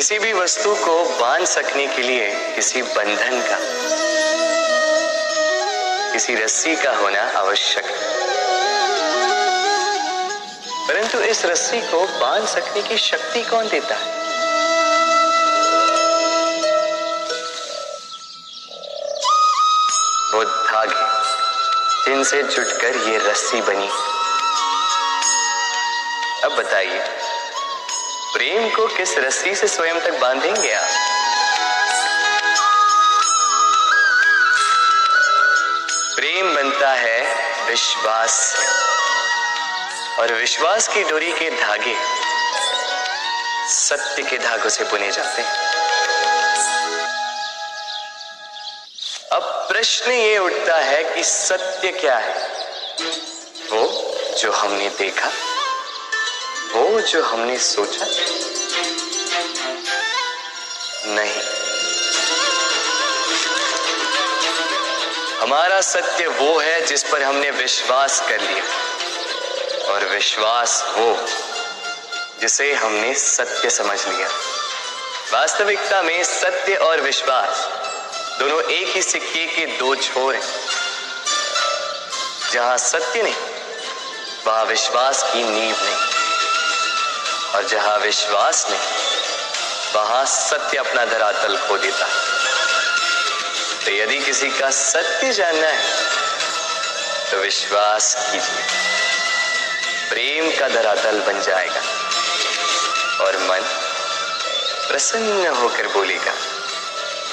किसी भी वस्तु को बांध सकने के लिए किसी बंधन का, किसी रस्सी का होना आवश्यक है। परंतु इस रस्सी को बांध सकने की शक्ति कौन देता है? वो धागे जिनसे जुटकर ये रस्सी बनी। अब बताइए, प्रेम को किस रस्सी से स्वयं तक बांधेंगे आप? प्रेम बनता है विश्वास से, और विश्वास की डोरी के धागे सत्य के धागों से बुने जाते हैं। अब प्रश्न ये उठता है कि सत्य क्या है? वो जो हमने देखा, वो जो हमने सोचा? नहीं, हमारा सत्य वो है जिस पर हमने विश्वास कर लिया, और विश्वास वो जिसे हमने सत्य समझ लिया। वास्तविकता में सत्य और विश्वास दोनों एक ही सिक्के के दो छोर हैं। जहां सत्य नहीं, वहां विश्वास की नींव नहीं, और जहां विश्वास नहीं, वहां सत्य अपना धरातल खो देता है। तो यदि किसी का सत्य जानना है तो विश्वास कीजिए, प्रेम का धरातल बन जाएगा और मन प्रसन्न होकर बोलेगा,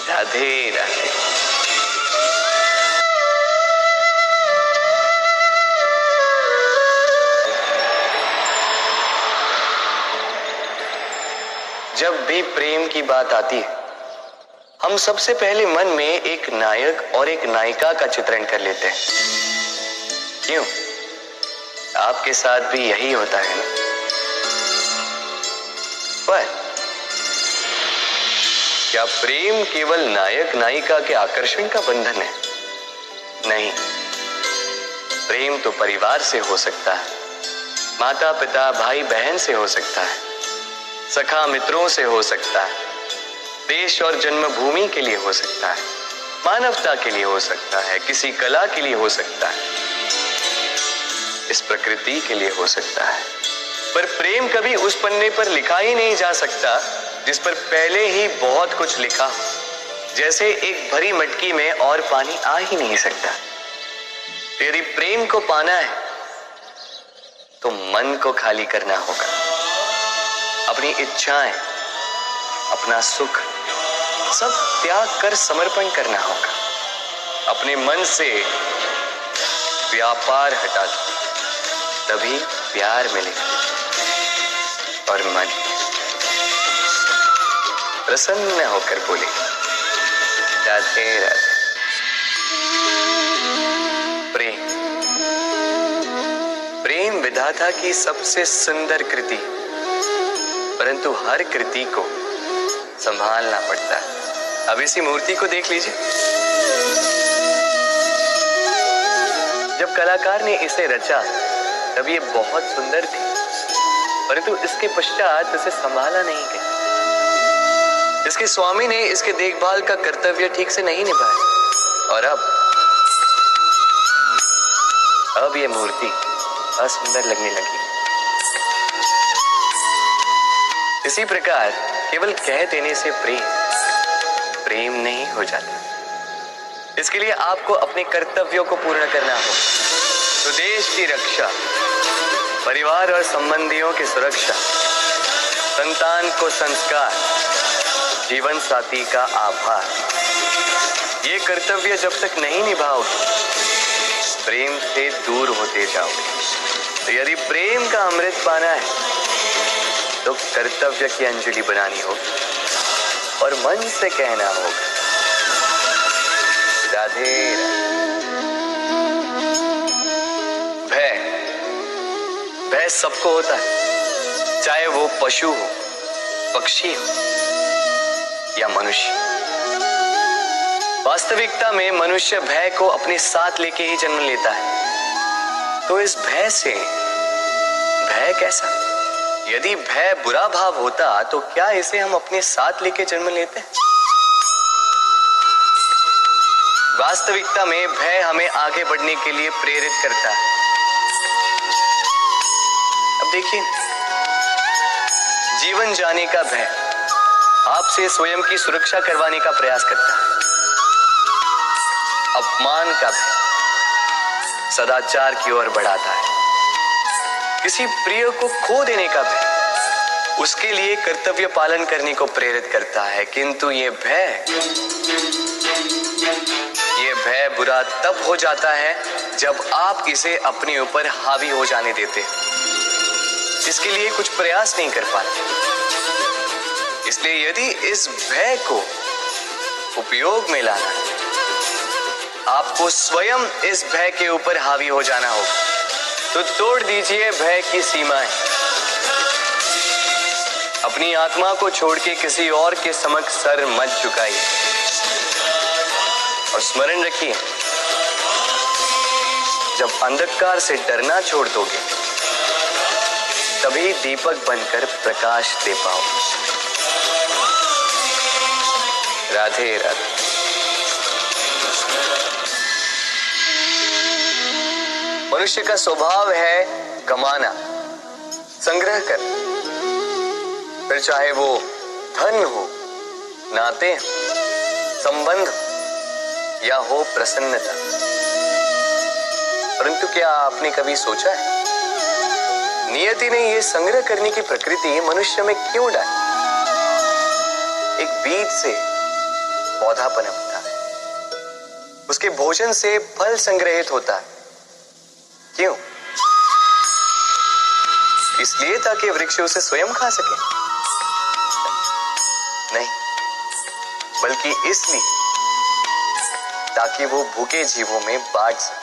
राधे राधे। जब भी प्रेम की बात आती है, हम सबसे पहले मन में एक नायक और एक नायिका का चित्रण कर लेते हैं। क्यों? आपके साथ भी यही होता है ना? पर क्या प्रेम केवल नायक नायिका के आकर्षण का बंधन है? नहीं, प्रेम तो परिवार से हो सकता है, माता पिता भाई बहन से हो सकता है, सखा मित्रों से हो सकता है, देश और जन्मभूमि के लिए हो सकता है, मानवता के लिए हो सकता है, किसी कला के लिए हो सकता है, इस प्रकृति के लिए हो सकता है। पर प्रेम कभी उस पन्ने पर लिखा ही नहीं जा सकता जिस पर पहले ही बहुत कुछ लिखा। जैसे एक भरी मटकी में और पानी आ ही नहीं सकता। यदि प्रेम को पाना है तो मन को खाली करना होगा, अपनी इच्छाएं, अपना सुख सब त्याग कर समर्पण करना होगा। अपने मन से व्यापार हटा दो, तभी प्यार मिलेगा और मन प्रसन्न होकर बोलेगा, राधे राधे। प्रेम, प्रेम विधाता की सबसे सुंदर कृति, परंतु हर कृति को संभालना पड़ता है। अब इसी मूर्ति को देख लीजिए। जब कलाकार ने इसे रचा तब ये बहुत सुंदर थी, परंतु इसके पश्चात इसे संभाला नहीं गया। इसके स्वामी ने इसके देखभाल का कर्तव्य ठीक से नहीं निभाया, और अब ये मूर्ति असुंदर लगने लगी। इसी प्रकार केवल कह देने से प्रेम नहीं हो जाता। इसके लिए आपको अपने कर्तव्यों को पूर्ण करना हो। तो देश की रक्षा, परिवार और संबंधियों की सुरक्षा, संतान को संस्कार, जीवन साथी का आभार, ये कर्तव्य जब तक नहीं निभाओगे, प्रेम से दूर होते जाओगे। तो यदि प्रेम का अमृत पाना है तो कर्तव्य की अंजलि बनानी होगी और मन से कहना होगा, राधे राधे। भय सबको होता है, चाहे वो पशु हो, पक्षी हो या मनुष्य। वास्तविकता में मनुष्य भय को अपने साथ लेके ही जन्म लेता है। तो इस भय से, भय कैसा? यदि भय बुरा भाव होता तो क्या इसे हम अपने साथ लेके जन्म लेते? वास्तविकता में भय हमें आगे बढ़ने के लिए प्रेरित करता है। अब देखिए, जीवन जाने का भय आपसे स्वयं की सुरक्षा करवाने का प्रयास करता है। अपमान का भय सदाचार की ओर बढ़ाता है। किसी प्रिय को खो देने का भय उसके लिए कर्तव्य पालन करने को प्रेरित करता है। किंतु ये भय बुरा तब हो जाता है जब आप इसे अपने ऊपर हावी हो जाने देते हैं, इसके लिए कुछ प्रयास नहीं कर पाते। इसलिए यदि इस भय को उपयोग में लाना है, आपको स्वयं इस भय के ऊपर हावी हो जाना होगा। तो तोड़ दीजिए भय की सीमाएं। अपनी आत्मा को छोड़ के किसी और के समक्ष सर मत झुकाइए और स्मरण रखिए, जब अंधकार से डरना छोड़ दोगे तभी दीपक बनकर प्रकाश दे पाओ। राधे राधे। मनुष्य का स्वभाव है कमाना, संग्रह कर, फिर चाहे वो धन हो, नाते, संबंध या हो प्रसन्नता। परंतु क्या आपने कभी सोचा है, नियति ने यह संग्रह करने की प्रकृति मनुष्य में क्यों डाली? एक बीज से पौधा पनपता है, उसके भोजन से फल संग्रहित होता है। क्यों? इसलिए ताकि वृक्ष उसे स्वयं खा सके? नहीं, बल्कि इसलिए ताकि वो भूखे जीवों में बांट सके।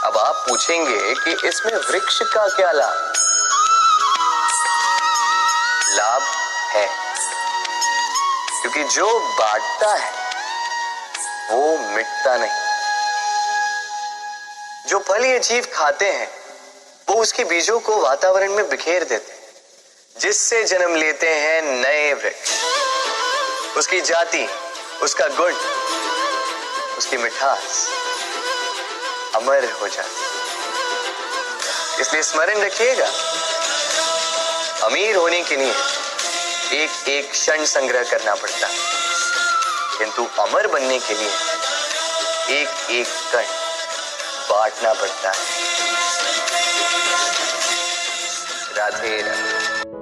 अब आप पूछेंगे कि इसमें वृक्ष का क्या लाभ? लाभ है, क्योंकि जो बांटता है वो मिटता नहीं। जो फल ये जीव खाते हैं वो उसके बीजों को वातावरण में बिखेर देते हैं, जिससे जन्म लेते हैं नए वृक्ष। उसकी जाति, उसका गुण, उसकी मिठास अमर हो जाती। इसलिए स्मरण रखिएगा, अमीर होने के लिए एक एक क्षण संग्रह करना पड़ता है, किंतु अमर बनने के लिए एक एक कण बांटना पड़ता है। राधे राधे।